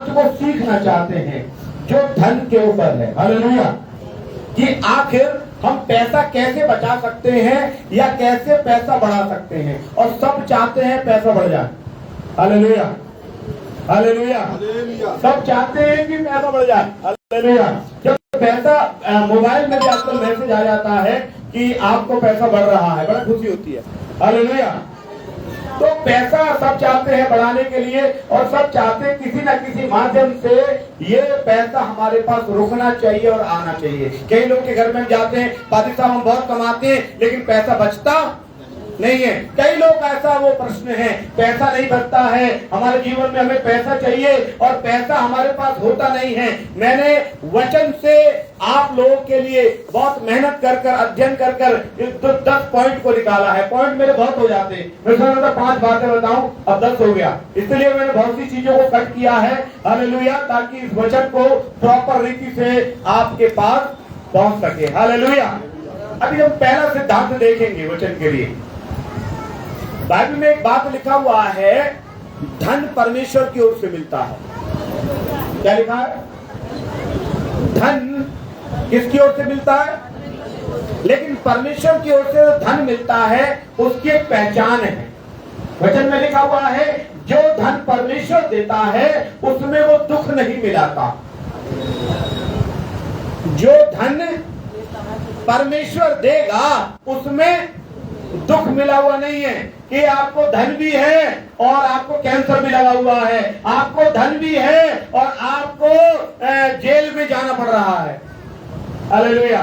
बात को सीखना चाहते हैं जो धन के ऊपर है। हालेलुया। कि आखिर हम पैसा कैसे बचा सकते हैं या कैसे पैसा बढ़ा सकते हैं, और सब चाहते हैं पैसा बढ़ जाए। Hallelujah, hallelujah. सब चाहते हैं कि पैसा बढ़ जाए। हालेलुया। जब पैसा मोबाइल में भी आजकल मैसेज आ जाता है कि आपको पैसा बढ़ रहा है, बड़ा खुशी होती है। हालेलुया। तो पैसा सब चाहते हैं बढ़ाने के लिए, और सब चाहते हैं किसी न किसी माध्यम से ये पैसा हमारे पास रुकना चाहिए और आना चाहिए। कई लोग के घर में जाते हैं, पादी साहब हम बहुत कमाते हैं लेकिन पैसा बचता नहीं है। कई लोग ऐसा वो प्रश्न है, पैसा नहीं बचता है हमारे जीवन में, हमें पैसा चाहिए और पैसा हमारे पास होता नहीं है। मैंने वचन से आप लोगों के लिए बहुत मेहनत कर कर, अध्ययन कर कर 10 पॉइंट को निकाला है। पॉइंट मेरे बहुत हो जाते हैं, मैं सोच रहा था 5 बातें बताऊं, अब 10 हो गया, इसलिए मैंने बहुत सी चीजों को कट किया है। हालेलुया। ताकि इस वचन को प्रॉपर रीति से आपके पास पहुंच सके। हालेलुया। अभी हम पहला सिद्धांत देखेंगे वचन के लिए। बाइबल में एक बात लिखा हुआ है, धन परमेश्वर की ओर से मिलता है। क्या लिखा है? धन किसकी ओर से मिलता है? लेकिन परमेश्वर की ओर से धन मिलता है, उसकी एक पहचान है। वचन में लिखा हुआ है, जो धन परमेश्वर देता है उसमें वो दुख नहीं मिलाता। जो धन परमेश्वर देगा उसमें दुख मिला हुआ नहीं है। कि आपको धन भी है और आपको कैंसर भी लगा हुआ है, आपको धन भी है और आपको जेल में जाना पड़ रहा है। हालेलुया।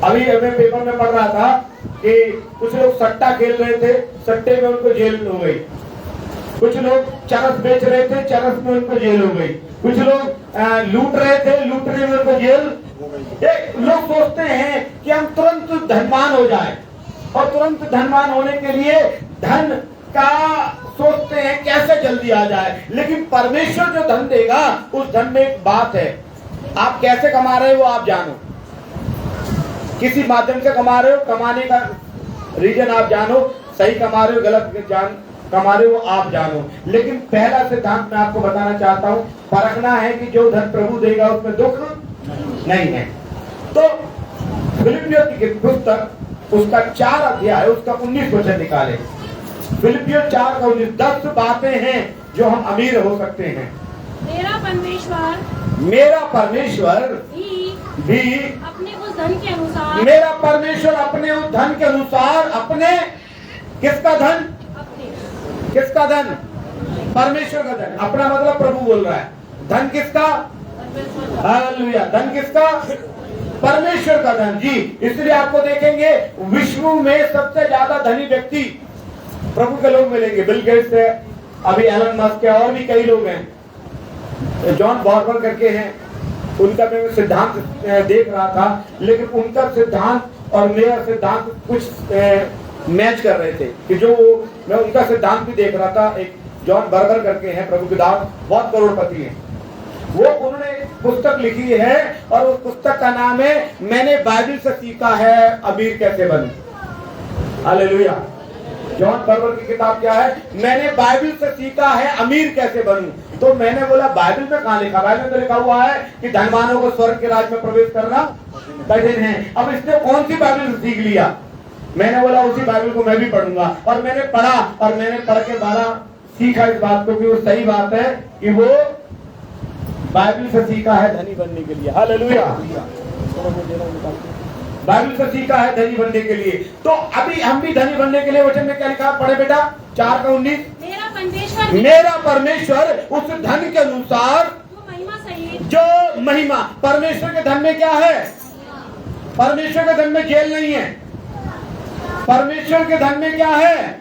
अभी मैं पेपर में पढ़ रहा था कि कुछ लोग सट्टा खेल रहे थे, सट्टे में उनको जेल हो गई। कुछ लोग चरस बेच रहे थे, चरस में उनको जेल हो गई। कुछ लोग लूट रहे थे, लूटने में उनको जेल। लोग सोचते हैं कि हम तुरंत धनवान हो जाए, और तुरंत धनवान होने के लिए धन का सोचते हैं कैसे जल्दी आ जाए। लेकिन परमेश्वर जो धन देगा उस धन में एक बात है, आप कैसे कमा रहे हो आप जानो, किसी माध्यम से कमा रहे हो, कमाने का रीजन आप जानो, सही कमा रहे हो गलत कमा रहे हो आप जानो। लेकिन पहला सिद्धांत मैं आपको बताना चाहता हूँ, परखना है कि जो धन प्रभु देगा उसमें दुख नहीं है। तो फिलिपियों की पुस्तक उसका 4 अध्याय उसका 19 वचन निकाले। फिलिपियों 4 का 19, 10 बातें हैं जो हम अमीर हो सकते हैं। मेरा परमेश्वर भी अपने उस धन के अनुसार, मेरा परमेश्वर अपने उस धन के अनुसार, अपने किसका धन? किसका धन? परमेश्वर का धन। अपना मतलब प्रभु बोल रहा है। धन किसका? हालेलुया। धन किसका? परमेश्वर का धन जी। इसलिए आपको देखेंगे विश्व में सबसे ज्यादा धनी व्यक्ति प्रभु के लोग मिलेंगे। बिल गेट्स है, अभी एलन मस्क है, और भी कई लोग हैं। जॉन बॉर्बर करके हैं, उनका मैं सिद्धांत देख रहा था, लेकिन उनका सिद्धांत और मेरा सिद्धांत कुछ मैच कर रहे थे कि जो मैं उनका सिद्धांत भी देख रहा था। एक जॉन बर्गर करके हैं, प्रभु के दास, बहुत करोड़पति हैं। वो उन्होंने पुस्तक लिखी है और उस पुस्तक का नाम है मैंने बाइबल से सीखा है अमीर कैसे बनूं। हालेलुया। जॉन बर्बर की किताब क्या है? मैंने बाइबल से सीखा है अमीर कैसे बनूं। तो मैंने बोला बाइबल में कहाँ लिखा? बाइबल में तो लिखा हुआ है कि धनवानों को स्वर्ग के राज में प्रवेश करना कठिन है। अब इसने कौन सी बाइबल से सीख लिया? मैंने बोला उसी बाइबल को मैं भी पढ़ूंगा, और मैंने पढ़ा और मैंने पढ़ के बारा सीखा इस बात को कि वो सही बात है कि वो बाइबल से सीखा है धनी बनने के लिए। हालेलुया। बाइबल से सीखा है धनी बनने के लिए। तो अभी हम भी धनी बनने के लिए वचन में क्या लिखा? पढ़े बेटा 4 का 19, मेरा परमेश्वर उस धन के अनुसार जो महिमा। परमेश्वर के धन में क्या है? परमेश्वर के धन में जेल नहीं है। परमेश्वर के धन में क्या है?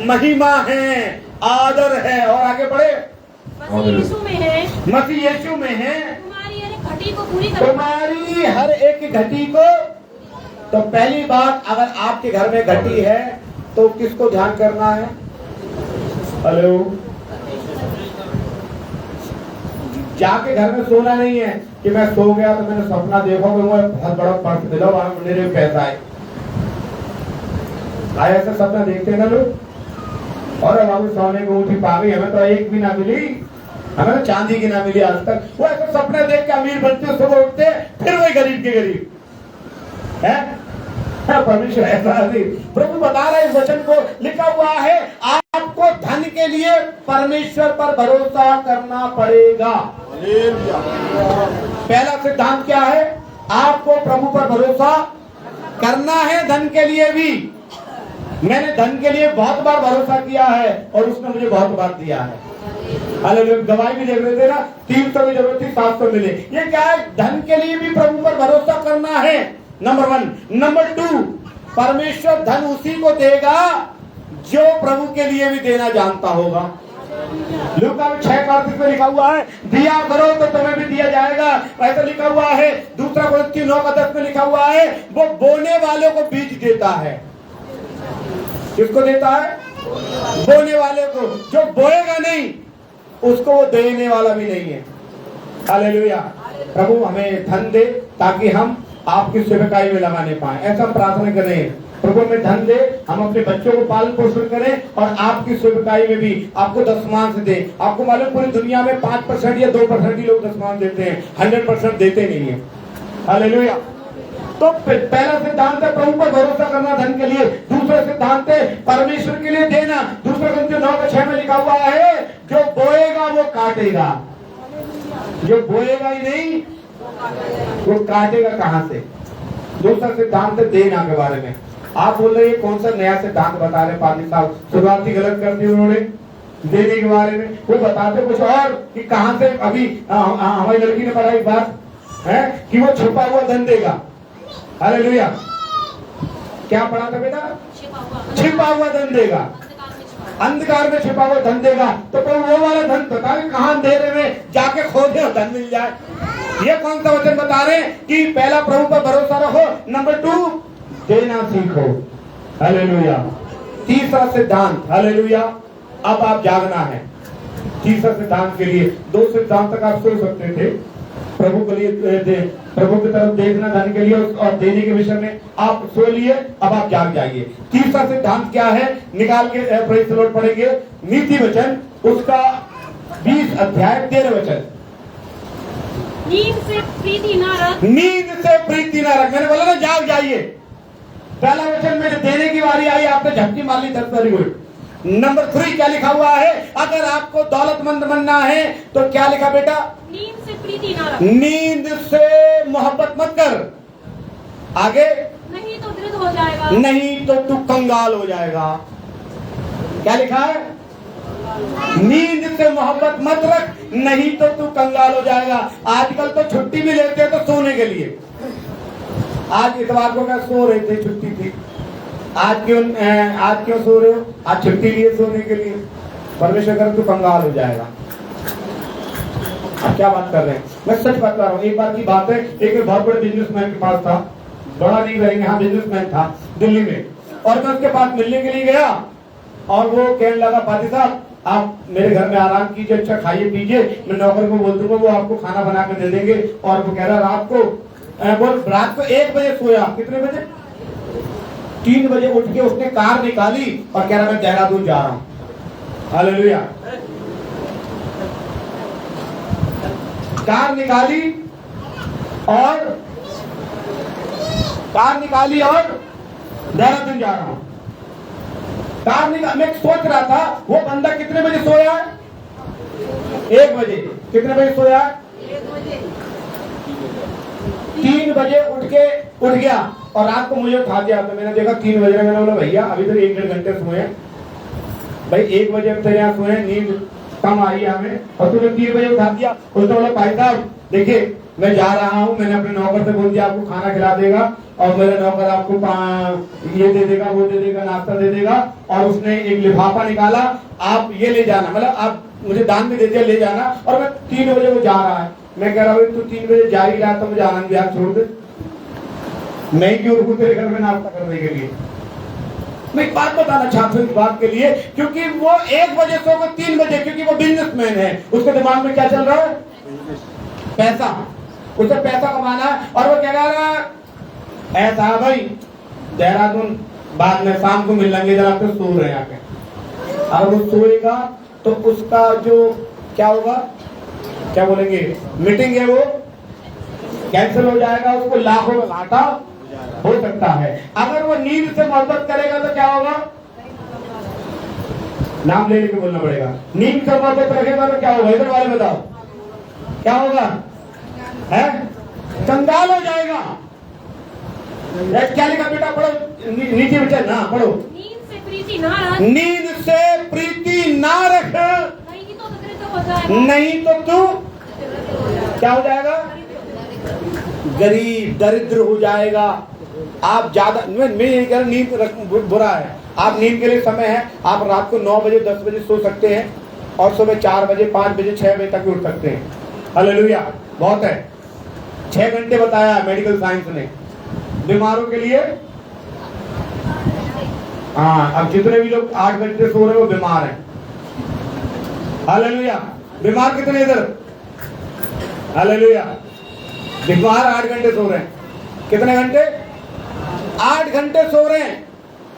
महिमा है, आदर है, और आगे बढ़े मसीह यीशु में है तुम्हारी हर एक घटी को। तो पहली बात, अगर आपके घर में घटी है तो किसको ध्यान करना है? हेलो। जाके घर में सोना नहीं है कि मैं सो गया तो मैंने सपना देखा कि वो बहुत बड़ा पर्स दिला वहां मेरे पैसा है। ऐसा सपना देखते हैं ना लोग, और बाबू सोने को उठी पा गई, हमें तो एक भी ना मिली। हमें चांदी की ना मिली आज तक। वो ऐसे सपने देख के अमीर बनते, सुबह उठते, फिर वही गरीब के गरीब है। परमेश्वर ऐसा नहीं, प्रभु बता रहे इस वचन को, लिखा हुआ है आपको धन के लिए परमेश्वर पर भरोसा करना पड़ेगा। पहला सिद्धांत क्या है? आपको प्रभु पर भरोसा करना है, धन के लिए भी। मैंने धन के लिए बहुत बार भरोसा किया है और उसने मुझे बहुत बार दिया है। हालेलुया। दवाई भी देख रहे थे ना, 300 की जरूरत थी, 700 मिले। ये क्या है? धन के लिए भी प्रभु पर भरोसा करना है, नंबर 1। नंबर 2, परमेश्वर धन उसी को देगा जो प्रभु के लिए भी देना जानता होगा। लूका 6:35 में लिखा हुआ है, दिया करो तो तुम्हें भी दिया जाएगा। ऐसा लिखा हुआ है। दूसरा कोरिन्थियों 9:10 में लिखा हुआ है, वो बोने वालों को बीज देता है। किसको देता है? बोने वाले को। जो बोएगा नहीं उसको वो देने वाला भी नहीं है। हालेलुया। प्रभु हमें धन दे ताकि हम आपकी सेवकाई में लगाने पाए, ऐसा हम प्रार्थना करें। प्रभु हमें धन दे, हम अपने बच्चों को पालन पोषण करें और आपकी सेवकाई में भी आपको दशमांश दे। आपको मालूम पूरी दुनिया में 5% या 2% ही लोग दशमांश देते हैं, 100% देते नहीं है। हालेलुया। तो पहला सिद्धांत है प्रभु पर भरोसा करना धन के लिए। दूसरा सिद्धांत है परमेश्वर के लिए देना। दूसरा कोरिन्थियों 9:6 में लिखा हुआ है, जो बोएगा वो काटेगा। जो बोएगा ही नहीं वो काटेगा कहां से? दूसरा सिद्धांत है देना के बारे में। आप बोल रहे हैं कौन सा नया सिद्धांत बता रहे पादी साहब? शुरुआती गलत कर दी उन्होंने देने के बारे में। वो बताते कुछ और कि कहां से। अभी हमारी लड़की ने पढ़ा एक बात है कि वो छुपा हुआ धन देगा। हालेलुया। क्या पढ़ा था बेटा? छिपा हुआ धन देगा, अंधकार में छिपा हुआ धन देगा। तो वो वाला धन बता रहे कहां अंधेरे में जाके खोदे और धन मिल जाए। ये कौन सा वचन बता रहे कि पहला प्रभु पर भरोसा रखो, नंबर 2 देना सीखो। हालेलुया। तीसरा सिद्धांत, हालेलुया, अब आप जागना है। तीसरा सिद्धांत के लिए 2 सिद्धांत तक आप सो सकते थे। प्रभु के लिए प्रभु की तरफ देखना धन के लिए और देने के विषय में आप सो लिए, अब आप जाग जाइए। तीसरा सिद्धांत क्या है? निकाल के प्रेज़ द लॉर्ड पढ़ेंगे। नीति वचन उसका 20 अध्याय 13 वचन। नींद से प्रीति न रख। नींद से प्रीति न रख। मैंने बोला ना जाग जाइए। पहला वचन में देने की बारी आई, आपने झपकी मार ली, 10 वेरी गुड। नंबर 3 क्या लिखा हुआ है? अगर आपको दौलतमंद बनना है तो क्या लिखा बेटा? नींद से प्रीति न रख। नींद से मोहब्बत मत कर। आगे? नहीं तो दृढ़ हो जाएगा। नहीं तो तू कंगाल हो जाएगा। क्या लिखा है? नींद से मोहब्बत मत रख, नहीं तो तू कंगाल हो जाएगा। आजकल तो छुट्टी भी लेते हैं तो सोने के लिए। आज इतवार को क्या सो रहे थे, छुट्टी थी। आज क्यों सो रहे हो? आज छुट्टी लिए सोने के लिए। परमेश्वर करे तू कंगाल हो जाएगा। आप क्या बात कर रहे हैं? मैं सच बता रहा हूँ। एक बार की बात है, एक बहुत बड़े बिजनेसमैन के पास था, बड़ा नहीं करेंगे, हाँ बिजनेसमैन था दिल्ली में। और मैं उसके पास मिलने के लिए गया और वो कहने लगा, पादी साहब आप मेरे घर में आराम कीजिए, अच्छा खाइए पीजिए, मैं नौकर को बोल दूंगा, वो आपको खाना बना के दे देंगे। और वो कह रहा रात को 1 बजे सोया। कितने बजे? 3 बजे उठ के उसने कार निकाली और कह रहा मैं देहरादून जा रहा हूं। हालेलुया। कार निकाली और देहरादून जा रहा हूं। मैं सोच रहा था वो बंदा कितने बजे सोया है? 1 बजे। कितने बजे सोया है? 3 बजे उठ गया और रात को मुझे उठा दिया। तो मैंने देखा 3 बजे, मैंने बोला भैया अभी तो 1-1.5 घंटे सोए भाई। 1 बजे तो यहाँ सोए, नींद कम आई हमें और तुमने 3 बजे उठा दिया। उसने बोला भाई साहब देखिए मैं जा रहा हूँ, मैंने अपने नौकर से बोल दिया आपको खाना खिला देगा और मेरा नौकर आपको ये दे देगा, वो दे देगा, नाश्ता दे देगा। और उसने एक लिफाफा निकाला, आप ये ले जाना, मतलब आप मुझे दान में दे दिया, ले जाना। और मैं 3 बजे वो जा रहा है। मैं कह रहा हूँ तू 3 बजे जा ही रहा तो मुझे आनंद विहार छोड़ दे, मैं क्यों रुकूं तेरे घर में नाश्ता करने के लिए। मैं एक बात बताना चाहता हूँ इस बात के लिए, क्योंकि वो 1 बजे सो को 3 बजे, क्योंकि वो बिजनेसमैन है, उसके दिमाग में क्या चल रहा है? पैसा। उसे पैसा कमाना है। और वो कह रहा है ऐसा भाई देहरादून बाद में शाम को मिल लेंगे, जरा तो सो रहे हैं आके। और वो सोएगा तो उसका जो क्या होगा? क्या बोलेंगे, मीटिंग है वो कैंसिल हो जाएगा, उसको लाखों का घाटा हो सकता है। अगर वो नींद से मोहब्बत करेगा तो क्या होगा, नाम ले लेके बोलना पड़ेगा। नींद से मोहब्बत रखेगा तो क्या होगा, इधर वाले बताओ क्या होगा, है कंगाल हो जाएगा। क्या लिखा बेटा, पढ़ो नीचे बच्चा ना पढ़ो। नींद से प्रीति ना रख, नींद से प्रीति ना रख, नहीं तो दरिद्र हो जाएगा, नहीं तो तू क्या हो जाएगा, गरीब दरिद्र हो जाएगा। आप ज्यादा, मैं ये कह रहा नींद बुरा है, आप नींद के लिए समय है, आप रात को 9 बजे 10 बजे सो सकते हैं और सुबह 4 बजे 5 बजे 6 बजे तक भी उठ सकते हैं। हालेलुया, बहुत है। 6 घंटे बताया है मेडिकल साइंस ने बीमारों के लिए। हाँ, अब जितने भी लोग 8 घंटे सो रहे हो बीमार हैं। हालेलुया, बीमार कितने इधर, हालेलुया, बीमार 8 घंटे सो रहे हैं। कितने घंटे, 8 घंटे सो रहे हैं,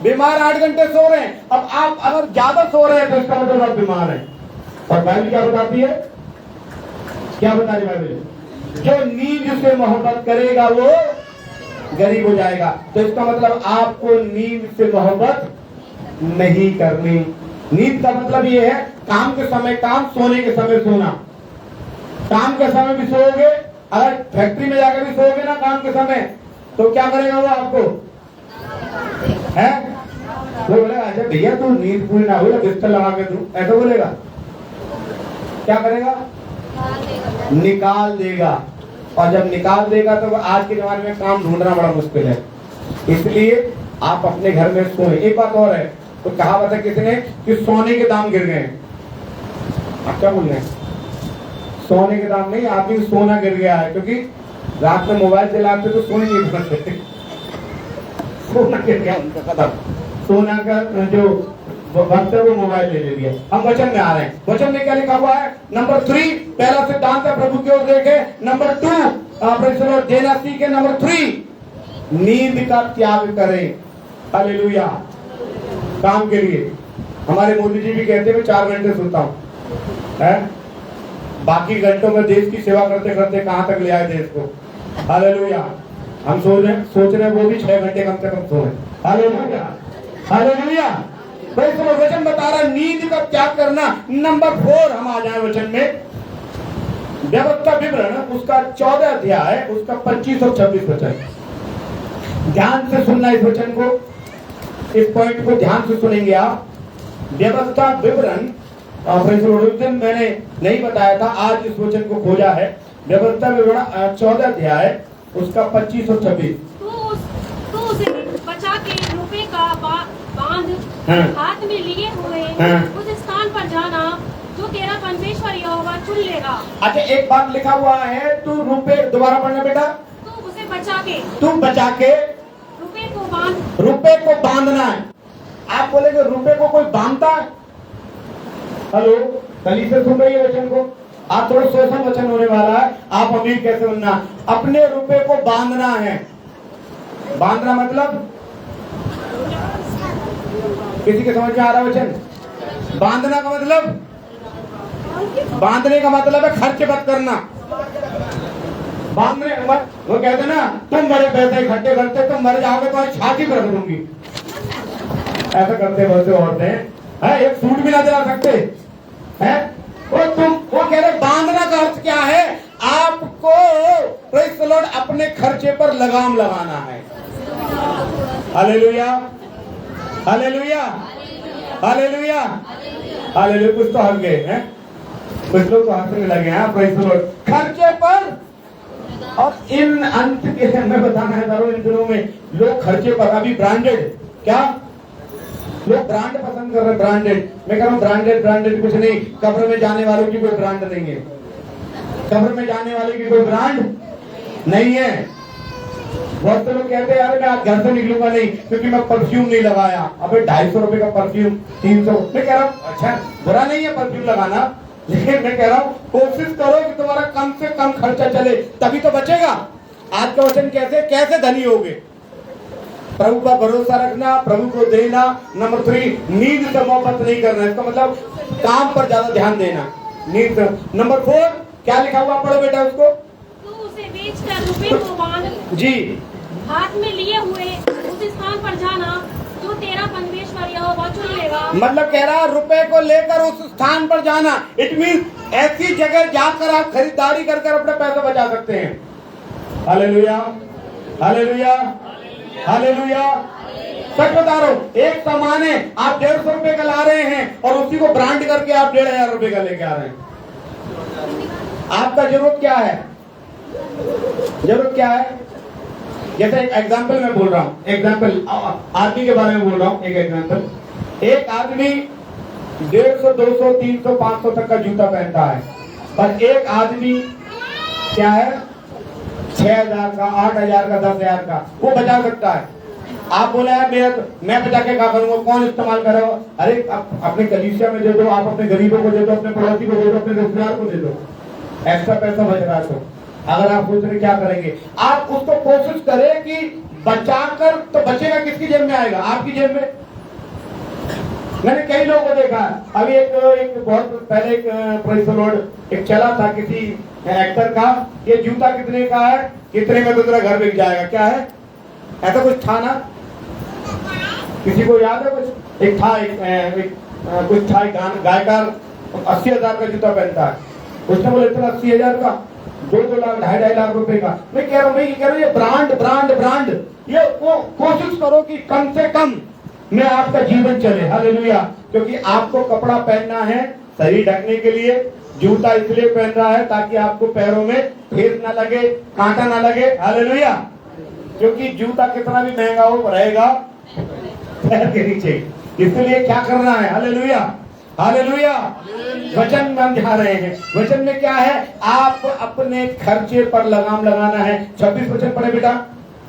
बीमार 8 घंटे सो रहे हैं। अब आप अगर ज्यादा सो रहे हैं तो इसका मतलब आप बीमार हैं। और बाइबल क्या बताती है, क्या बता रही बाइबल, जो नींद से मोहब्बत करेगा वो गरीब हो जाएगा। तो इसका मतलब आपको नींद से मोहब्बत नहीं करनी। नींद का मतलब ये है काम के समय काम, सोने के समय सोना। काम के समय भी सोओगे, अगर फैक्ट्री में जाकर भी सोओगे ना काम के समय, तो क्या करेगा वो आपको, है वो बोलेगा अच्छा भैया तू नींद पूरी ना हुई ना बिस्तर लगा के तू, ऐसा बोलेगा। क्या करेगा, निकाल देगा। और जब निकाल देगा तो आज के जमाने में काम ढूंढना बड़ा मुश्किल है। इसलिए आप अपने घर में सोए। एक बात और है, तो कहावत है किसने कि सोने के दाम गिर गए। आप क्या बोल रहे हैं, सोने के दाम नहीं, आदमी सोना गिर गया है, क्योंकि रात में मोबाइल चलाते तो सोने नहीं पाते। सोना गिर गया उनका कदम, सोना का जो वक्त है वो मोबाइल ले लिया। हम वचन में आ रहे हैं, वचन में क्या लिखा हुआ है, नंबर 3 पहला सिद्धांत है प्रभु की ओर देखे। नंबर 2 देना सीखे। नंबर 3 नींद का त्याग करें। हालेलुया, काम के लिए। हमारे मोदी जी भी कहते हैं मैं 4 घंटे सोता हूँ, है बाकी घंटों में देश की सेवा करते करते कहां तक ले आए देश को। हालेलुया, हम सोच रहे वो भी 6 घंटे कम से कम सोए। Hallelujah, hallelujah. भाई तो वचन बता रहा है नींद का त्याग करना। नंबर 4 हम आ जाए वचन में, व्यवस्था विवरण उसका 14 अध्याय उसका 25 और 26 वचन। ध्यान से सुनना इस वचन को, इस पॉइंट को ध्यान से सुनेंगे आप। व्यवस्था विवरण मैंने नहीं बताया था, आज इस वचन को खोजा है। व्यवस्था विवरण 14 अध्याय उसका 25 और 26। तू उसे बचा के रुपए का बांध हाथ में लिए हुए उस स्थान पर जाना जो तेरा परमेश्वर यहोवा चुन लेगा। अच्छा, एक बात लिखा हुआ है, तू रुपए, दोबारा पढ़ना बेटा, तू उसे बचा के रुपए को बांधना है। आप बोलेंगे रुपए को कोई बांधता है? हेलो, कली से सुन रही है वचन को, आप थोड़ा सोशल वचन होने वाला है। आप अमीर कैसे बनना, अपने रुपए को बांधना है। बांधना मतलब किसी के समझ में आ रहा है वचन? बांधना का मतलब, बांधने का मतलब है खर्च मत करना। बांधने मत, वो कहते ना तुम बड़े पैसे इकट्ठे करते तुम मर जाओगे तो छाती पर रख दूंगी, ऐसा करते बहुत से औरतें हैं। एक सूट भी ना दिला सकते हैं। वो कह रहे बांधना का अर्थ क्या है? आपको प्रेज़ द लॉर्ड अपने खर्चे पर लगाम लगाना है। Hallelujah, hallelujah, hallelujah, hallelujah. कुछ तो हंस गए हैं, कुछ लोग तो हंसने लगे हैं। प्रेज़ द लॉर्ड, खर्चे पर। और इन अंत के मैं बताना है इन दिनों में लोग खर्चे पर, अभी ब्रांडेड, क्या लोग ब्रांड पसंद कर रहे हैं, ब्रांडेड। मैं कह रहा हूँ ब्रांडेड कुछ नहीं, कब्र में जाने वालों की कोई ब्रांड नहीं है। कब्र में जाने वाले की कोई ब्रांड नहीं है। बहुत से लोग कहते हैं यार मैं आज घर से निकलूंगा नहीं क्योंकि मैं परफ्यूम नहीं लगाया। अबे 250 रुपए का परफ्यूम, 300। मैं कह रहा हूँ अच्छा बुरा नहीं है परफ्यूम लगाना, लेकिन मैं कह रहा हूँ कोशिश करो कि तुम्हारा कम से कम खर्चा चले, तभी तो बचेगा। आज का वचन कैसे धनी होगे? प्रभु पर भरोसा रखना, प्रभु को देना। नंबर 3 नींद से मोहब्बत नहीं करना, इसका मतलब काम पर ज्यादा ध्यान देना। नींद। नंबर 4 क्या लिखा हुआ, पढ़ो बेटा उसको। तू उसे बेचकर रुपए को बांध जी, हाथ में लिए हुए उस स्थान पर जाना जो तेरा परमेश्वर यहोवा चुन लेगा। मतलब कह रहा है रुपए को लेकर उस स्थान पर जाना। इट मीन ऐसी जगह जाकर आप खरीदारी कर अपना पैसा बचा सकते हैं। Hallelujah, hallelujah, hallelujah. सच बता रहा हूं, एक सामान है आप 150 रुपए का ला रहे हैं और उसी को ब्रांड करके आप 1500 रुपए का लेके आ रहे हैं। आपका जरूरत क्या है, जरूरत क्या है? जैसे एक एग्जाम्पल मैं बोल रहा हूँ, एग्जाम्पल आदमी के बारे में बोल रहा हूँ। एक एग्जाम्पल, एक आदमी 150, 200, 300, 500 तक का जूता पहनता है, पर एक आदमी क्या है 6000 का, 8000 का, 10000 का वो बचा सकता है। आप बोला है मेरा मैं बचा के क्या करूंगा, कौन इस्तेमाल कर रहा हो? अरे अपने कलीसिया में दे दो, आप अपने गरीबों को दे दो, अपने पड़ोसी को दे दो, अपने रिश्तेदार को दे दो, एक्स्ट्रा पैसा बच रहा है। तो अगर आप सोच रहे क्या करेंगे, आप उसको कोशिश करें कि बचाकर, तो बचेगा किसकी जेब में आएगा? आपकी जेब में। मैंने कई लोगों को देखा है, अभी एक बहुत पहले एक चला था किसी एक्टर का, ये जूता कितने का है, कितने में तो तेरा घर बिक जाएगा, क्या है ऐसा कुछ था ना? किसी को याद है कुछ? एक था कुछ था गायकार 80,000 का जूता पहनता है, उसने बोले इतना 80,000 का, 2-2 लाख 2.5 लाख रुपए का। मैं कह रहा हूँ ये ब्रांड ब्रांड ब्रांड, ये कोशिश करो कि कम से कम में आपका जीवन चले। हालेलुया। क्योंकि आपको कपड़ा पहनना है शरीर ढकने के लिए, जूता इसलिए पहन रहा है ताकि आपको पैरों में ठेस ना लगे, कांटा ना लगे। हालेलुया। क्योंकि जूता कितना भी महंगा हो रहेगा पैर के नीचे, इसलिए क्या करना है? Hallelujah, hallelujah. वचन में हम दिखा रहे हैं, वचन में क्या है? आप अपने खर्चे पर लगाम लगाना है। 26 वचन पढ़े बेटा।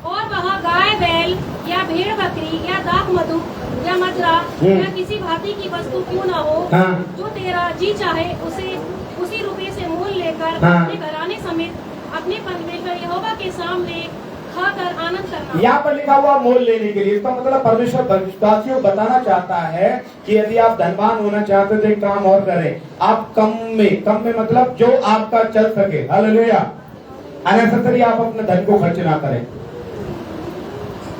और वह गाय बैल या भेड़ बकरी या दाख मधु या मजरा या किसी भांति की वस्तु क्यों ना हो, हाँ। जो तेरा जी चाहे उसे उसी रुपये से मोल लेकर हाँ। अपने घराने समेत अपने परमेश्वर यहोवा के सामने खाकर आनंद करना। यहाँ पर लिखा हुआ मोल लेने के लिए, इसका मतलब परमेश्वर विश्वासियों बताना चाहता है कि यदि आप धनवान होना चाहते तो एक काम और करें, आप कम में मतलब जो आपका चल सके। हालेलुया। अननेसेसरी आप अपने धन को खर्च ना करें,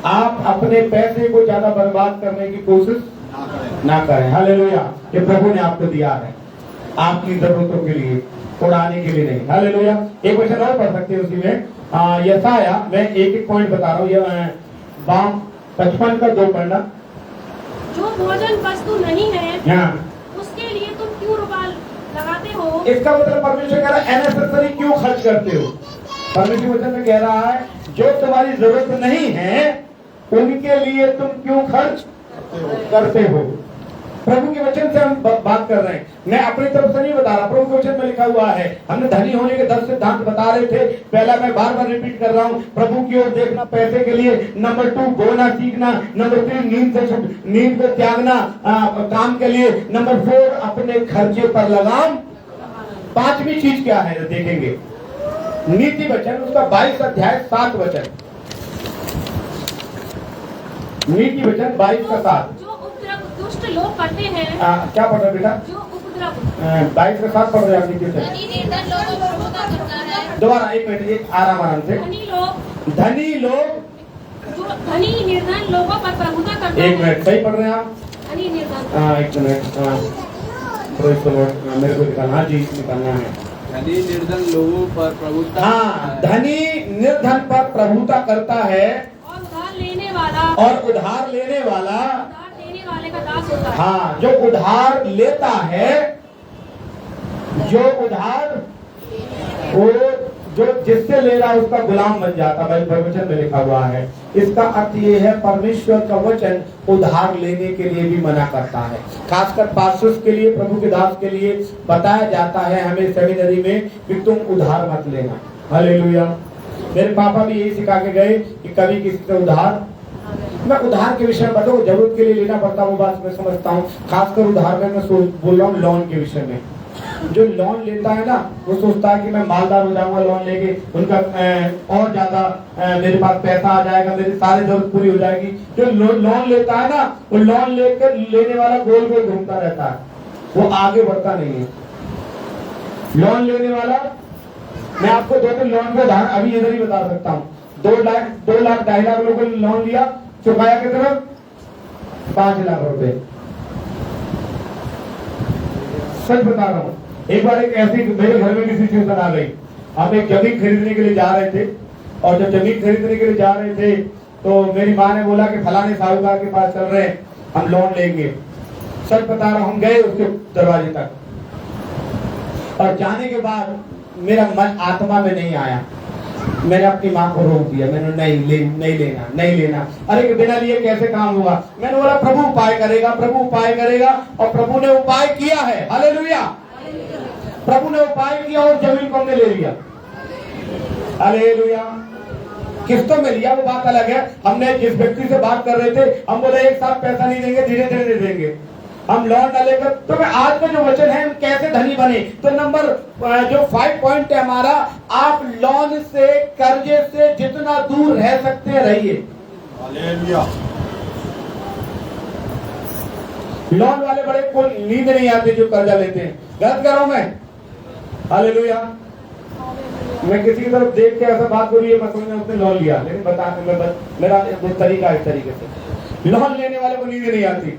आप अपने पैसे को ज्यादा बर्बाद करने की कोशिश ना करें। हालेलुया। ये प्रभु ने आपको दिया है आपकी जरूरतों के लिए, उड़ाने के लिए नहीं। हालेलुया। एक वचन और पढ़ सकते हैं उसी में, यसाया, मैं एक पॉइंट बता रहा हूँ, ये बाम 55 का 2 पढ़ना। जो भोजन वस्तु नहीं है हाँ। उसके लिए तुम क्यों रुपया लगाते हो? इसका मतलब परमेश्वर कह रहा है अननेसेसरी क्यों खर्च करते हो। परमेश्वर वचन में कह रहा है जो तुम्हारी जरूरत नहीं है उनके लिए तुम क्यों खर्च करते हो। प्रभु के वचन से हम बात कर रहे हैं, मैं अपनी तरफ से नहीं बता रहा, प्रभु के वचन में लिखा हुआ है। हमने धनी होने के 10 सिद्धांत बता रहे थे, पहला मैं बार बार रिपीट कर रहा हूँ, प्रभु की ओर देखना पैसे के लिए, नंबर 2 बोलना सीखना, नंबर 3 नींद को त्यागना काम के लिए, नंबर 4 अपने खर्चे पर लगाम। 5वीं चीज क्या है देखेंगे, नीति वचन उसका 22 अध्याय 7 वचन, नीति वचन 22 का 7। जो उपद्रव दुष्ट लोग करते हैं, क्या पढ़ रहे बेटा? जो उपद्रव 22 का 7 पढ़ रहे हैं आप नीति वचन। धनी निर्धन लोगों पर प्रभुता करता है। दोबारा एक मिनट, ये आराम से। धनी लोग जो धनी निर्धन लोगों पर प्रभुता करता है। एक मिनट, सही पढ़ रहे हैं आप? धनी निर्धन, एक मिनट, मेरे को निकालना, हाँ जी निकालना है। धनी निर्धन लोगों पर प्रभुता, हाँ, धनी निर्धन पर प्रभुता करता है और उधार लेने वाला उधार लेने वाला उधार देने वाले का दास होता है। हाँ, जो उधार लेता है, जो उधार वो जो जिससे ले रहा है उसका गुलाम बन जाता है। वचन में लिखा हुआ है। इसका अर्थ ये है परमेश्वर का वचन उधार लेने के लिए भी मना करता है, खासकर पास्टर्स के लिए, प्रभु के दास के लिए बताया जाता है हमें सेमिनरी में कि तुम उधार मत लेना। हालेलुया। मेरे पापा भी यही सिखा के गए कि कभी किसी से उधार, मैं उधार के विषय में बताऊँ, जरूरत के लिए लेना पड़ता है वो बात मैं समझता हूँ, खासकर उधार में मैं बोल रहा हूँ लोन के विषय में। जो लोन लेता है ना वो सोचता है कि मैं मालदार हो जाऊंगा लोन लेके, उनका और ज्यादा मेरे पास पैसा आ जाएगा, मेरी सारी जरूरत पूरी हो जाएगी। जो लोन लेता है ना वो लोन लेकर लेने वाला गोल गोल घूमता रहता है, वो आगे बढ़ता नहीं है। लोन लेने वाला मैं आपको 2-3 लोन के उदाहरण अभी इधर ही बता सकता हूँ। 2 लाख 2.5 लाख लोगों ने लोन लिया, चुकाया कितना? 5 लाख रुपए। सच बता रहा हूँ। एक बार एक ऐसी मेरे घर में भी सिचुएशन आ गई। हम एक जमीन खरीदने के लिए जा रहे थे, और जब जमीन खरीदने के लिए जा रहे थे तो मेरी माँ ने बोला कि फलाने साहूकार के पास चल रहे हैं, हम लोन लेंगे। सच बता रहा हूँ, हम गए उसके दरवाजे तक, और जाने के बाद मेरा मन आत्मा में नहीं आया। मैंने अपनी माँ को रोक दिया, मैंने नहीं लेना। अरे बिना लिए कैसे काम होगा? मैंने बोला प्रभु उपाय करेगा, प्रभु उपाय करेगा, और प्रभु ने उपाय किया है। हालेलुया। प्रभु ने उपाय किया और जमीन को हमने ले लिया। हालेलुया। किस्तों में लिया वो बात अलग है। हमने जिस व्यक्ति से बात कर रहे थे, हम बोले एक साथ पैसा नहीं देंगे, धीरे धीरे देंगे, हम लोन न लेकर। तो मैं आज का जो वचन है, हम कैसे धनी बने, तो नंबर जो 5 पॉइंट है हमारा, आप लोन से, कर्जे से जितना दूर रह सकते हैं रहिए। हालेलुया। लोन वाले बड़े को नींद नहीं आती जो कर्जा लेते हैं। गलत कर रहा हूं मैं? हालेलुया। मैं किसी की तरफ देख के ऐसा बात हो रही है, मैं समझ उसने लोन लिया, लेकिन मेरा तरीका इस तरीके से। लोन लेने वाले को नींद नहीं आती,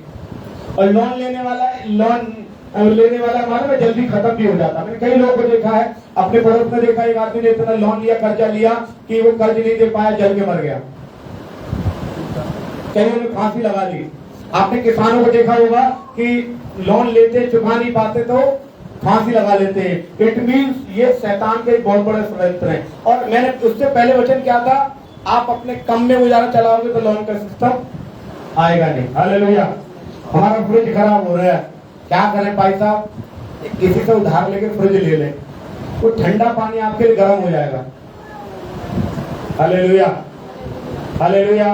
और लोन लेने वाला मानो जल्दी खत्म भी हो जाता। मैंने कई लोगों को देखा है, अपने पड़ोस में देखा, एक आदमी ने इतना लोन लिया, कर्जा लिया कि वो कर्ज नहीं दे पाया, जल के मर गया। कईयों ने फांसी लगा ली। आपने किसानों को देखा होगा कि लोन लेते, चुका नहीं पाते तो फांसी लगा लेते हैं। इट मीन्स ये शैतान के बहुत बड़े षड्यंत्र हैं। और मैंने उससे पहले वचन क्या था, आप अपने कम में गुजारा चलाओगे तो लोन का सिस्टम आएगा नहीं। हालेलुया। हमारा फ्रिज खराब हो रहा है, क्या करें भाई साहब? किसी से उधार लेके फ्रिज ले लें, वो ठंडा पानी आपके लिए गर्म हो जाएगा। हालेलुया। हालेलुया।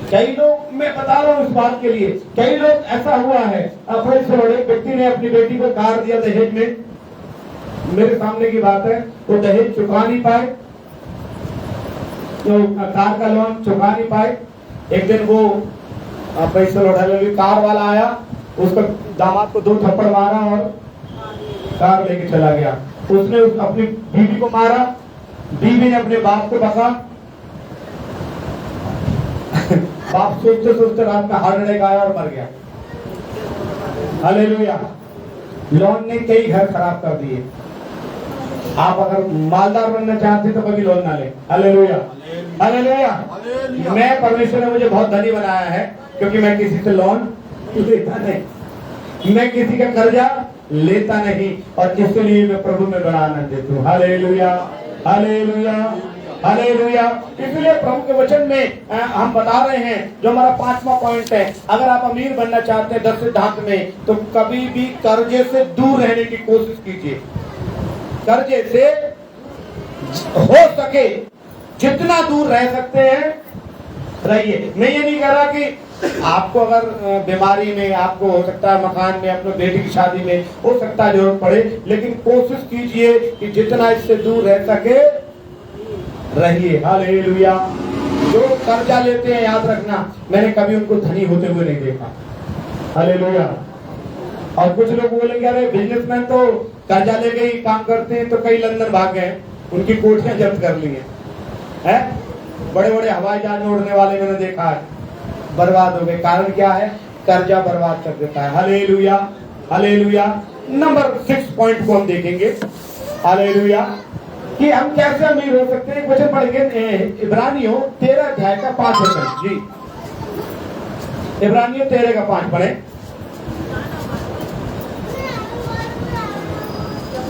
कई लोग, मैं बता रहा हूँ इस बात के लिए, कई लोग ऐसा हुआ है, अपने से बड़े व्यक्ति ने अपनी बेटी को कार दिया दहेज में, मेरे सामने की बात है, वो दहेज चुका नहीं पाए, तो कार का लोन चुका नहीं पाए। एक दिन वो पैसे लौटा ले, कार वाला आया, उसको दामाद को 2 थप्पड़ मारा और कार लेके चला गया। उसने अपनी बीवी को मारा, बीवी ने अपने बाप को बका। बाप सोचते सोचते रात में हार्ट अटैक आया और मर गया। हालेलुया। लोन ने कई घर खराब कर दिए। आप अगर मालदार बनना चाहते तो कभी लोन ना ले। हालेलुया। हालेलुया। मैं, परमेश्वर ने मुझे बहुत धनी बनाया है, क्योंकि मैं किसी से लोन लेता नहीं, मैं किसी का कर्जा लेता नहीं, और इसलिए मैं प्रभु में बड़ा आनंद देता हूँ। हालेलुया। हालेलुया। हालेलुया। इसलिए प्रभु के वचन में हम बता रहे हैं, जो हमारा 5वां पॉइंट है, अगर आप अमीर बनना चाहते हैं 10 सिद्धांत में, तो कभी भी कर्जे से दूर रहने की कोशिश कीजिए। कर्जे से हो सके जितना दूर रह सकते हैं रहिए। मैं ये नहीं कह रहा कि आपको अगर बीमारी में, आपको हो सकता है मकान में, अपने बेटी की शादी में हो सकता है जरूरत पड़े, लेकिन कोशिश कीजिए कि जितना इससे दूर रह सके रहिए। हालेलुया। जो कर्जा लेते हैं, याद रखना, मैंने कभी उनको धनी होते हुए नहीं देखा। हालेलुया। और कुछ लोग बोलेंगे अरे बिजनेसमैन तो कर्जा लेके ही काम करते हैं, तो कई लंदन भाग गए, उनकी कोठियां जब्त कर ली हैं। बड़े बड़े हवाई जहाज में उड़ने वाले मैंने देखा है, बर्बाद हो गए। कारण क्या है? कर्जा बर्बाद कर देता है। हालेलुया। हालेलुया। नंबर 6 पॉइंट को हम देखेंगे। हालेलुया। कि हम कैसे अमीर हो सकते हैं। एक वचन पढ़ेंगे, इब्रानियों 13 अध्याय का 5 वचन। जी, इब्रानियों 13 का 5 पढ़े।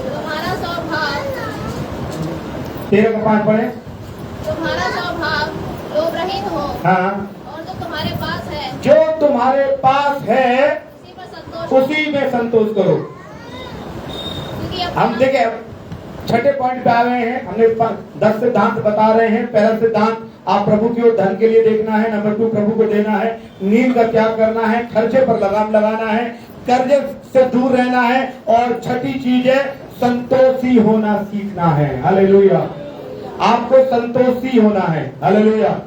तुम्हारा स्वभाव 13 का 5 पढ़े। तुम्हारा स्वभाव लोभ रहित हो, हाँ, और जो तुम्हारे पास है जो तुम्हारे पास है उसी पर संतोष, उसी में संतोष करो। क्योंकि हम देखे 6ठे पॉइंट पे आ गए हैं। हमने 10 सिद्धांत बता रहे हैं। पहला सिद्धांत, आप प्रभु की ओर धन के लिए देखना है। नंबर 2, प्रभु को देना है। नींद का त्याग करना है। खर्चे पर लगाम लगाना है। कर्जे से दूर रहना है। और छठी चीज है, संतोषी होना सीखना है। हालेलुया। आपको संतोषी होना है। हालेलुया।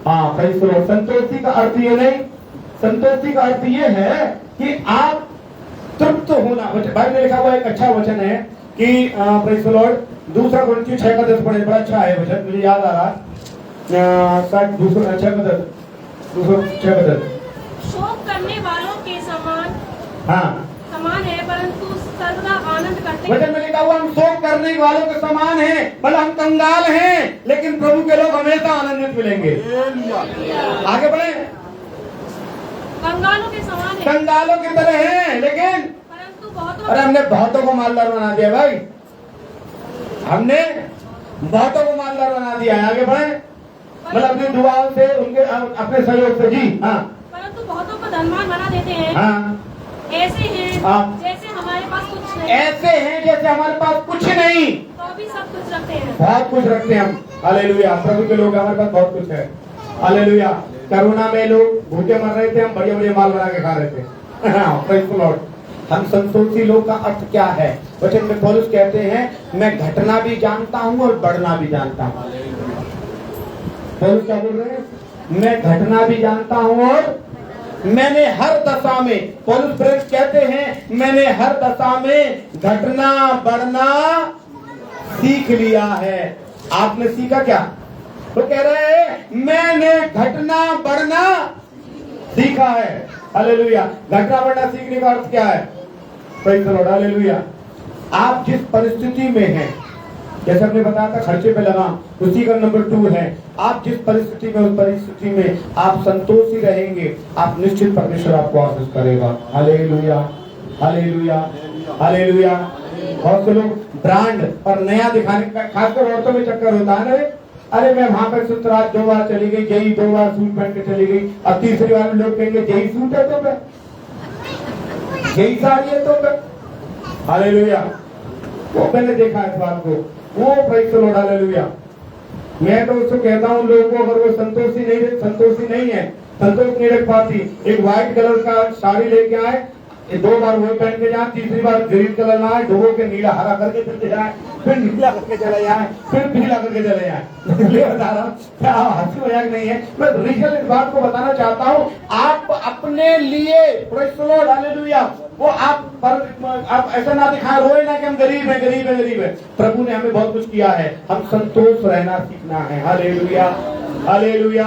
हाँ, प्रेज़ द लॉर्ड। संतोषी का अर्थ ये नहीं, संतोषी का अर्थ ये है कि आप तृप्त होना। बाइबल में लिखा हुआ एक अच्छा वचन है कि प्रेज़ द लॉर्ड, दूसरा कुरिन्थियों 6:10 पढ़े, बड़ा अच्छा है वचन, मुझे याद आ रहा शायद दूसरा 6:10 शोक करने वालों के समान हाँ है, परंतु सर्वदा आनंद करते वचन में लिखा हुआ हम शोक करने वालों के समान हैं, भले हम कंगाल हैं, लेकिन प्रभु के लोग हमेशा आनंदित मिलेंगे। आगे बढ़े। कंगालों के समान है, कंगालों की तरह हैं, लेकिन परंतु बहुतों अरे हमने बहुतों को मालदार बना दिया भाई, हमने बहुतों को मालदार बना दिया है। आगे बढ़े। मतलब अपनी दुआओं से, उनके अपने सहयोग से। जी हाँ। परंतु बहुतों को धनवान बना देते हैं। हाँ ऐसे हैं हाँ। जैसे हमारे पास कुछ नहीं, ऐसे हैं जैसे हमारे पास कुछ नहीं, तो भी सब कुछ रखते हैं। बहुत कुछ रखते हैं हम। हालेलुया। प्रभु के लोग, हमारे पास बहुत कुछ है। हालेलुया। कोरोना में लोग भूखे मर रहे थे, हम बढ़िया बढ़िया माल बना के खा रहे थे। Praise the Lord. हम संतोषी लोग का अर्थ क्या है? वचन में पौलुस कहते हैं मैं घटना भी जानता हूँ और बढ़ना भी जानता हूँ। पौलुस क्या बोल रहे हैं? मैं घटना भी जानता हूँ और मैंने हर दशा में, पौलुस प्रेरित कहते हैं मैंने हर दशा में घटना बढ़ना सीख लिया है। आपने सीखा क्या? तो कह रहे हैं मैंने घटना बढ़ना सीखा है। हालेलुया। घटना बढ़ना सीखने का अर्थ क्या है? Praise the lord. हालेलुया। आप जिस परिस्थिति में हैं, जैसे हमने बताया था खर्चे पे लगा, उसी का नंबर 2 है। आप जिस परिस्थिति में, उस परिस्थिति में आप संतोषी रहेंगे, आप निश्चित परमेश्वर आपको आशीष करेगा। Hallelujah, hallelujah, hallelujah. बहुत से लोग ब्रांड और नया दिखाने का, खासकर औरतों में चक्कर होता है ना, अरे मैं वहां पर सुतराज 2 बार चली गई, जही 2 बार सूट पहन के चली गई, अब तीसरी बार लोग कहेंगे जही सूट है तो पे, जही साड़ी है तो पे। हालेलुया। वो मैंने देखा इस बात को, वो प्रेज़ द लॉर्ड। हालेलुया। मैं तो उसको कहता हूँ लोगों को, अगर वो संतोषी नहीं है, संतोष नहीं रख पाती, एक व्हाइट कलर का साड़ी लेके आए, 2 बार वो पहन के जाए, तीसरी बार ग्रीन कलर ना आए, डुबो के नीला हरा करके चलते जाए, फिर नीला करके चले जाए, फिर पीला करके चले जाए। इसलिए बता रहा हूँ, क्या हंसी मजाक नहीं है, मैं रियल इस बात को बताना चाहता हूँ। आप अपने लिए, प्रेज़ द लॉर्ड, हालेलुया, वो आप ऐसा ना दिखाए, रोए ना कि हम गरीब है, गरीब है, गरीब है। प्रभु ने हमें बहुत कुछ किया है, हम संतोष रहना सीखना है। Hallelujah, hallelujah,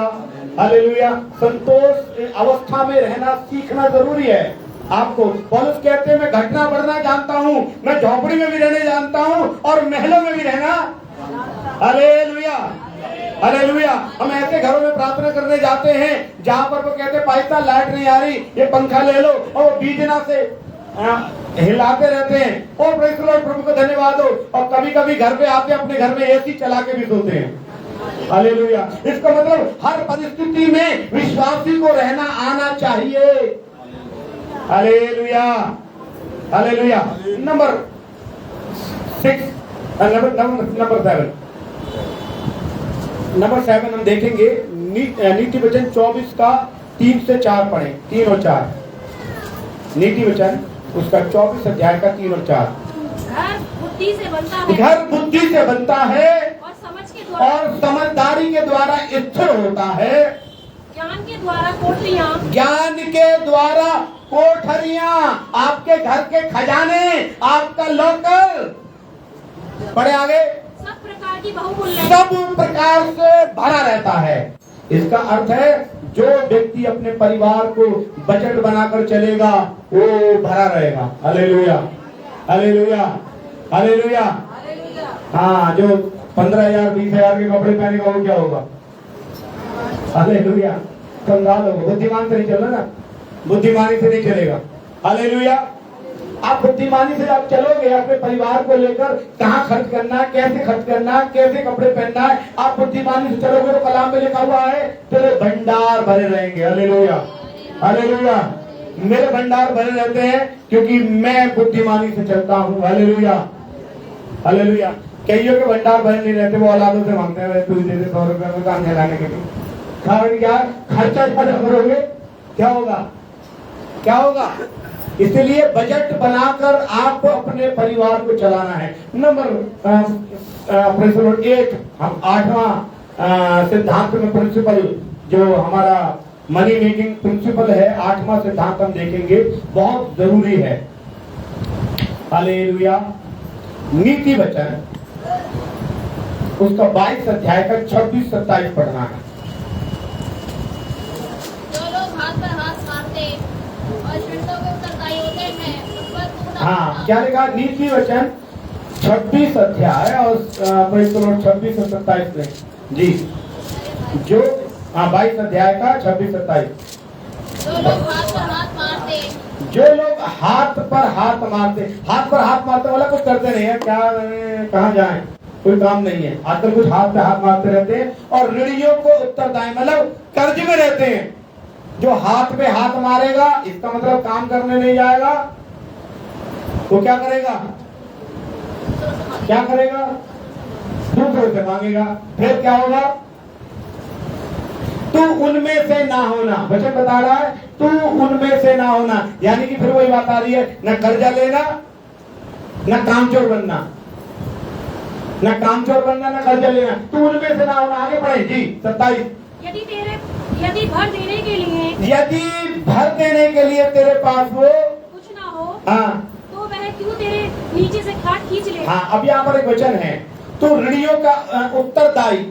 hallelujah. संतोष अवस्था में रहना सीखना जरूरी है आपको। पौलुस कहते हैं मैं घटना बढ़ना जानता हूँ, मैं झोपड़ी में भी रहने जानता हूँ और महलों में भी रहना। Hallelujah, hallelujah. हम ऐसे घरों में प्रार्थना करने जाते हैं जहाँ पर वो कहते हैं पाइस्ता लाइट नहीं आ रही, ये पंखा ले लो, और बीजना से हिलाते रहते हैं। और प्रेज़ द लॉर्ड, प्रभु को धन्यवाद हो। और कभी कभी घर पे आते अपने घर में एसी चला के भी सोते हैं। हालेलुया। इसका मतलब हर परिस्थिति में विश्वासी को रहना आना चाहिए। Hallelujah, hallelujah. नंबर 7 हम देखेंगे नीति वचन 24 का 3 से 4 पढ़े, 3 और 4। नीति वचन उसका 24 अध्याय का 3 और 4। घर बुद्धि से बनता है, घर बुद्धि से बनता है और समझ के द्वारा, और समझदारी के द्वारा स्थिर होता है। ज्ञान के द्वारा कोठरियां, ज्ञान के द्वारा कोठरियां, आपके घर के खजाने, आपका लॉकर, पढ़े आगे, सब प्रकार की बहुमूल्य, सब प्रकार से भरा रहता है। इसका अर्थ है जो व्यक्ति अपने परिवार को बजट बनाकर चलेगा वो भरा रहेगा। Hallelujah, hallelujah, hallelujah. हाँ, जो 15,000 20,000 के कपड़े पहनेगा वो क्या होगा? हालेलुया, कंगाल होगा। बुद्धिमान से नहीं चलना ना, बुद्धिमानी से नहीं चलेगा। हालेलुया। आप बुद्धिमानी से आप चलोगे, अपने परिवार को लेकर कहाँ खर्च करना है, कैसे खर्च करना है, कैसे कपड़े पहनना है, आप बुद्धिमानी से चलोगे तो कलाम में लिखा हुआ है तेरे भंडार भरे रहेंगे। Hallelujah, hallelujah. मेरे भंडार भरे रहते हैं क्योंकि मैं बुद्धिमानी से चलता हूँ। Hallelujah, hallelujah. कईयों के भंडार भरे नहीं रहते, वो औलादों से मांगते हैं तू दे दे 100 रुपए में काम चलाने के लिए। कारण क्या? खर्चा ज्यादा करोगे, क्या होगा? क्या होगा? इसलिए बजट बनाकर आप अपने परिवार को चलाना है। नंबर 8, हम 8वां सिद्धांत में प्रिंसिपल, जो हमारा मनी मेकिंग प्रिंसिपल है, 8वां सिद्धांत हम देखेंगे, बहुत जरूरी है। हालेलुया। नीति वचन उसका 22 अध्याय का 26-27 पढ़ना है। जो लोग हाथ पर हाथ मारते और शर्तों के उत्तरदायी होते हैं उस पर तू न हाँ, भड़का। क्या लिखा? नीति वचन 26 अध्याय और 26 और 27 में जी, जो 22 अध्याय का 26-27। जो लोग हाथ पर हाथ मारते जो लोग हाथ पर हाथ मारते वाला कुछ करते नहीं है, क्या कहाँ जाएं, कोई काम नहीं है। आजकल कुछ हाथ पे हाथ मारते रहते हैं और ऋणियों को उत्तरदायी मतलब कर्ज में रहते हैं। जो हाथ पे हाथ मारेगा इसका मतलब काम करने नहीं जाएगा, तो क्या करेगा? क्या करेगा? दूसरों से मांगेगा। फिर क्या होगा? तू उनमें से ना होना, वचन बता रहा है, तू उनमें से ना होना। यानी कि फिर वही बात आ रही है, न कर्जा लेना, न कामचोर बनना, न कामचोर बनना, न कर्जा लेना। तू उनमें से ना होना। आगे बढ़े जी 27। यदि भर देने के लिए तेरे पास वो कुछ ना हो, हाँ तो वह क्यों तेरे नीचे से खाट खींच ले। हाँ, अब यहाँ पर एक वचन है, तो ऋणियों का उत्तरदायी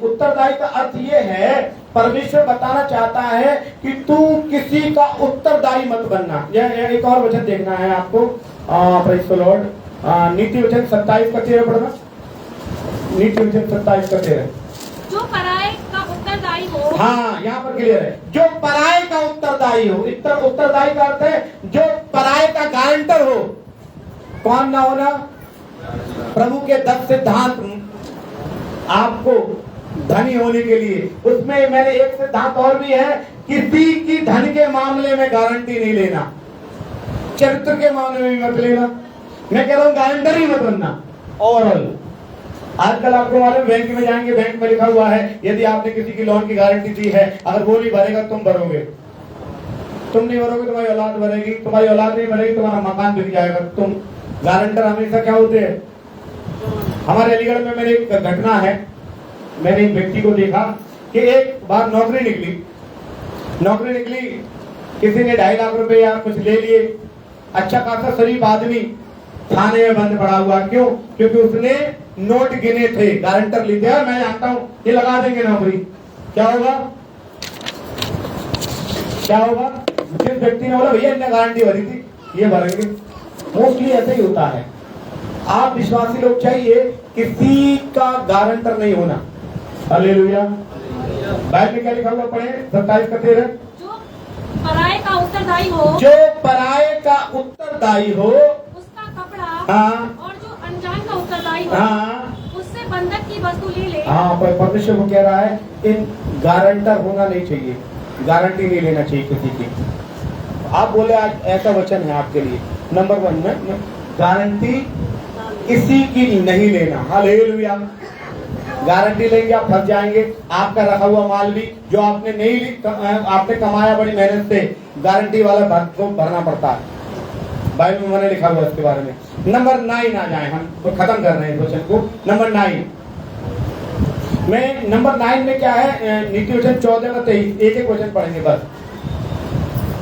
का अर्थ ये है, परमेश्वर बताना चाहता है कि तू किसी का उत्तरदायी मत बनना। यह एक और वचन देखना है आपको, प्रेज़ द लॉर्ड। नीति वचन 27 का 13 पढ़ना। नीति वचन 27 का 13। जो पराये का उत्तरदायी हो। हाँ, यहाँ पर क्लियर है, जो पराये का उत्तरदायी हो। उत्तरदायी का अर्थ है जो पराये का गारंटर हो। कौन ना होना? प्रभु के 10 सिद्धांत आपको धनी होने के लिए। उसमें मैंने एक सिद्धांत और भी है, किसी की धन के मामले में गारंटी नहीं लेना, चरित्र के मामले में भी मत लेना। मैं कह रहा हूँ गारंटर ही मत बनना। ओवरऑल आजकल आपको मालूम, बैंक में जाएंगे, बैंक में लिखा हुआ है यदि आपने किसी की लोन की गारंटी दी है, अगर वो नहीं भरेगा तुम भरोगे, तुम नहीं भरोगे तुम्हारी औलाद भरेगी, तुम्हारी औलाद नहीं भरेगी तुम्हारा मकान बिक जाएगा। तुम गारंटर हमेशा क्या होते हैं? हमारे अलीगढ़ में मेरी एक घटना है, मैंने एक व्यक्ति को देखा कि एक बार नौकरी निकली, किसी ने 2.5 लाख रुपए या कुछ ले लिए, अच्छा खासा शरीफ आदमी थाने में बंद पड़ा हुआ। क्यों? क्योंकि उसने नोट गिने थे, गारंटर लेते हैं, मैं जानता हूं ये लगा देंगे नौकरी। क्या होगा? जिस व्यक्ति ने बोला भैया इन्हें गारंटी भरी थी, ये भरेंगे। मोस्टली ऐसा ही होता है। आप विश्वासी लोग चाहिए, किसी का गारंटर नहीं होना। हालेलुया। बाइबल में क्या लिखा हुआ पढ़े? 27 का 13। जो पराये का उत्तरदायी हो, उसका कपड़ा, हाँ और जो अनजान का उत्तरदायी हो, हाँ उससे बंधक की वस्तु ले ले। हाँ, पर परमेश्वर को कह रहा है इन गारंटर होना नहीं चाहिए, गारंटी नहीं लेना चाहिए किसी की। आप बोले आज ऐसा वचन है आपके लिए, नंबर 1 में गारंटी किसी की नहीं लेना। हालेलुया। गारंटी लेंगे आप फंस जाएंगे। आपका रखा हुआ माल भी जो आपने आपने कमाया बड़ी मेहनत से, गारंटी वाला भरना पड़ता है। बाइबल में मैंने लिखा हुआ इसके बारे में। नंबर 9 आ जाए, हम तो खत्म कर रहे हैं इस वचन को। नंबर 9 में, नंबर 9 में क्या है? नीति वचन 14 का 23। एक वचन पढ़ेंगे बस।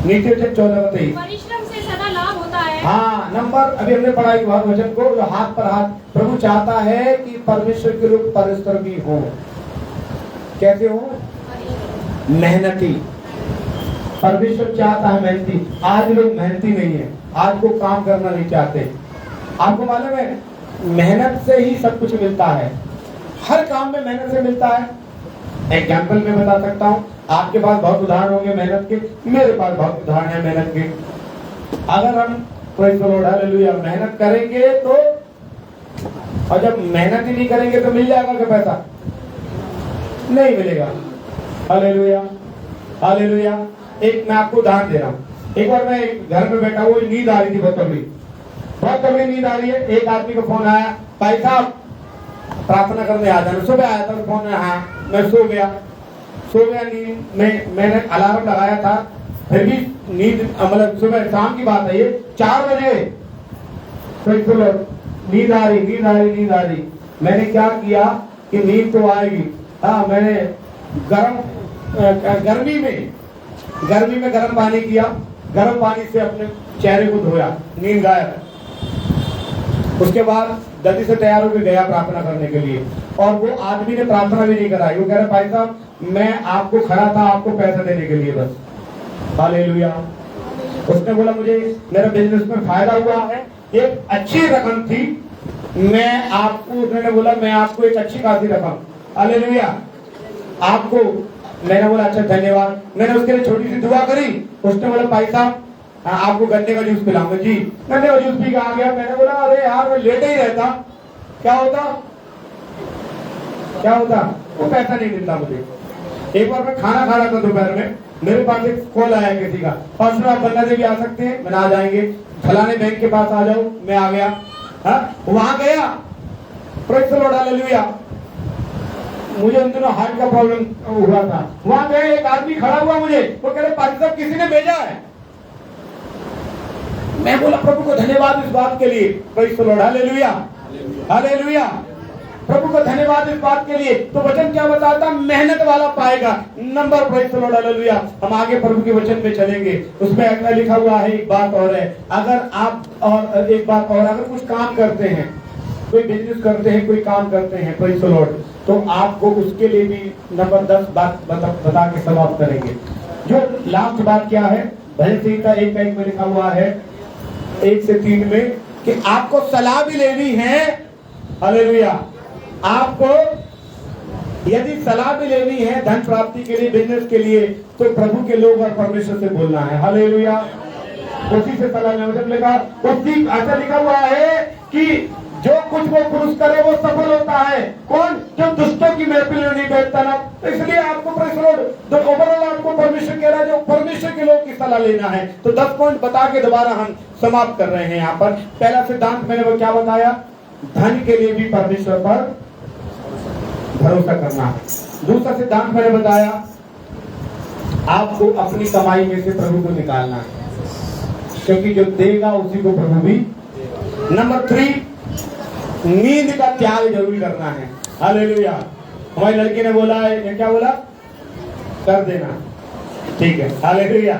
नीति वचन 14 का 23। परिश्रम से सदा लाभ होता है। हाँ, नंबर अभी हमने पढ़ा एक वचन को, जो हाथ पर हाथ। प्रभु चाहता है कि परमेश्वर के लोग परिश्रमी हो। कैसे हो? मेहनती। परमेश्वर चाहता है मेहनती। आज लोग मेहनती नहीं है, आज को काम करना नहीं चाहते। आपको मालूम है मेहनत से ही सब कुछ मिलता है, हर काम में मेहनत से मिलता है। एग्जाम्पल में बता सकता हूँ, आपके पास बहुत उदाहरण होंगे मेहनत के, मेरे पास बहुत उदाहरण है मेहनत के। अगर हम प्रेज़ द लॉर्ड हालेलुया मेहनत करेंगे तो, और जब मेहनत ही नहीं करेंगे तो मिल जाएगा क्या पैसा? नहीं मिलेगा। Hallelujah hallelujah. एक मैं आपको उदाहरण दे रहा हूँ। एक बार मैं घर में बैठा हुआ, नींद आ रही थी, बहुत तगड़ी नींद आ रही है। एक आदमी को फोन आया, भाई साहब प्रार्थना करने आ जाना। सुबह आया था फोन, हाँ मैं सो गया नींद में। मैंने अलार्म लगाया था, फिर भी नींद, मतलब सुबह शाम की बात है ये, 4 बजे नींद आ रही। मैंने क्या किया कि नींद तो आएगी। हाँ, मैंने गर्मी में गर्म पानी किया, गर्म पानी से अपने चेहरे को धोया, नींद गायब। उसके बाद जल्दी से तैयार होकर गया प्रार्थना करने के लिए, और वो आदमी ने प्रार्थना भी नहीं कराई। वो कह रहा भाई साहब मैं आपको खड़ा था आपको पैसा देने के लिए बस। हालेलुया। उसने बोला मुझे मेरा बिजनेस में फायदा हुआ है, एक अच्छी रकम थी, मैं आपको, उसने बोला मैं आपको एक अच्छी खासी रकम, हालेलुया आपको, मैंने बोला अच्छा धन्यवाद। मैंने उसके लिए छोटी सी दुआ करी। उसने बोला भाई साहब आपको गन्ने का जूस पिलाऊंगा जी। गन्ने का जूस पी के आ गया। मैंने बोला अरे यार मैं लेटे ही रहता, क्या होता वो पैसा नहीं मिलता मुझे। एक बार मैं खाना खा रहा था दोपहर में, मेरे पास एक कॉल आया किसी का, पास्टर आप बन्ना देवी आ सकते हैं? मैंने आ जाएंगे, फलाने बैंक के पास आ जाओ। मैं आ गया, वहां गया, प्रेज़ द लॉर्ड, हालेलुया। मुझे उन दिनों हार्ट का प्रॉब्लम हुआ था। वहां गए, एक आदमी खड़ा हुआ मुझे, वो कह रहे पास्टर साहब किसी ने भेजा है। मैं बोला प्रभु को धन्यवाद इस बात के लिए, praise the lord, hallelujah hallelujah. प्रभु को धन्यवाद इस बात के लिए। तो वचन क्या बताता? मेहनत वाला पाएगा number, praise the lord, hallelujah. हम आगे प्रभु के वचन में चलेंगे, उसमें अगला लिखा हुआ है एक बात और है, अगर आप और एक बात और, अगर कुछ काम करते हैं, कोई बिजनेस करते हैं, कोई काम करते हैं, प्रेज़ द लॉर्ड, तो आपको उसके लिए भी नंबर 10 बात बता के समाप्त करेंगे। जो लास्ट बात क्या है? भजन संहिता 1:1 में लिखा हुआ है 1 से 3 में कि आपको सलाह भी लेनी है, हालेलुया। आपको यदि सलाह भी लेनी है धन प्राप्ति के लिए, बिजनेस के लिए, तो प्रभु के लोग और परमेश्वर से बोलना है, हालेलुया। उसी से सलाह लेना। मतलब लिखा उसी ऐसा लिखा हुआ है कि जो कुछ वो पुरुष करे वो सफल होता है। कौन? जो दुष्टों की महफिल में नहीं बैठता ना। तो इसलिए आपको प्रेज़ द लॉर्ड, ओवरऑल आपको परमेश्वर कह रहा है जो परमेश्वर के लोग की सलाह लेना है। तो 10 पॉइंट बता के दोबारा हम समाप्त कर रहे हैं। यहाँ पर पहला सिद्धांत मैंने वो क्या बताया? धन के लिए भी परमेश्वर पर भरोसा करना है। दूसरा सिद्धांत मैंने बताया आपको अपनी कमाई में से प्रभु को निकालना है, क्योंकि जो देगा उसी को प्रभु भी। नंबर 3, नींद का त्याग जरूर करना है, हालेलुया। हमारी लड़की ने बोला है, क्या बोला? कर देना, ठीक है, हालेलुया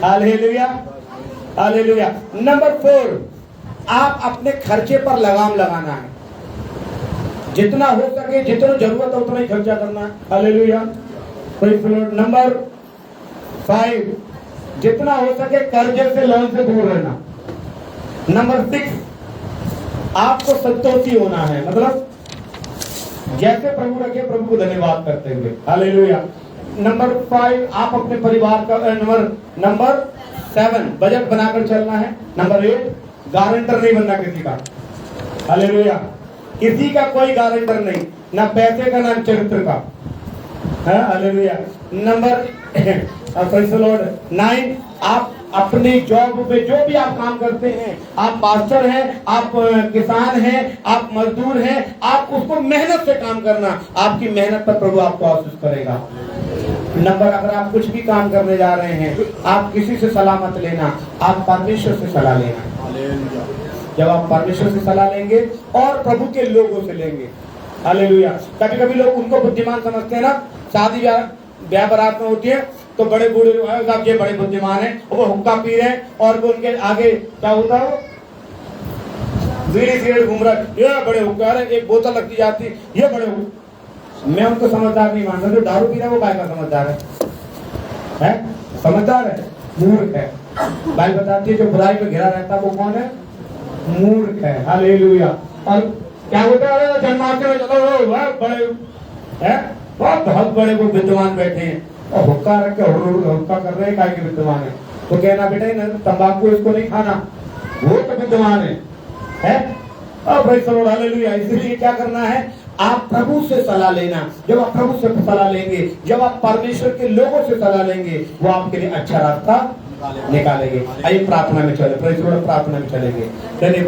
हालेलुया हालेलुया। नंबर 4, आप अपने खर्चे पर लगाम लगाना है। जितना हो सके, जितना जरूरत है उतना ही खर्चा करना है, hallelujah, praise the Lord. Number 5, जितना हो सके कर्जे से, लोन से दूर रहना। नंबर 6, आपको संतोषी होना है, मतलब जैसे प्रभु रखे प्रभु को धन्यवाद करते हुए, हालेलुया। नंबर 5, आप अपने परिवार का नंबर 7, बजट बनाकर चलना है। नंबर 8, गारंटर नहीं बनना किसी का, हालेलुया। किसी का कोई गारंटर नहीं, ना पैसे का ना चरित्र का, हालेलुया। नंबर 9, आप अपनी जॉब में जो भी आप काम करते हैं, आप पास्टर हैं, आप किसान हैं, आप मजदूर हैं, आप उसको मेहनत से काम करना। आपकी मेहनत पर प्रभु आपको आशीष करेगा। नंबर, अगर आप कुछ भी काम करने जा रहे हैं, आप किसी से सलाह मत लेना, आप परमेश्वर से सलाह लेना। जब आप परमेश्वर से सलाह लेंगे और प्रभु के लोगों से लेंगे, हालेलुया। कभी कभी लोग उनको बुद्धिमान समझते हैं ना, शादी ब्याह बारात में होती है तो बड़े बूढ़े साहब ये बड़े बुद्धिमान हैं, वो हुक्का पी रहे हैं और वो उनके आगे क्या होता है, बीड़ी सिगरेट घूम रहा है, ये बड़े हुक्का, एक बोतल रखी जाती, ये बड़े। मैं उनको समझदार नहीं मानता। जो दारू पी रहा है वो बाइक का समझदार है? समझदार है? मूर्ख है। बाइक बताती है जो बुराई में घिरा रहता है वो कौन है? मूर्ख है, हालेलुया। और क्या होता है, जन्माष्टमी में चलो बड़े है, बहुत बड़े वो विद्वान बैठे हैं और हुक्का रख के हुक्का कर रहे हैं, काय के विद्वान है। तो कहना बेटा ना तंबाकू इसको नहीं खाना, वो तो विद्वान है? Praise the lord, hallelujah. इसलिए क्या करना है? आप प्रभु से सलाह लेना। जब आप प्रभु से सलाह लेंगे, जब आप परमेश्वर के लोगों से सलाह लेंगे, वो आपके लिए अच्छा रास्ता निकालेंगे। आइए प्रार्थना में चले, प्रेज़ द लॉर्ड, प्रार्थना में चलेंगे। धन्यवाद।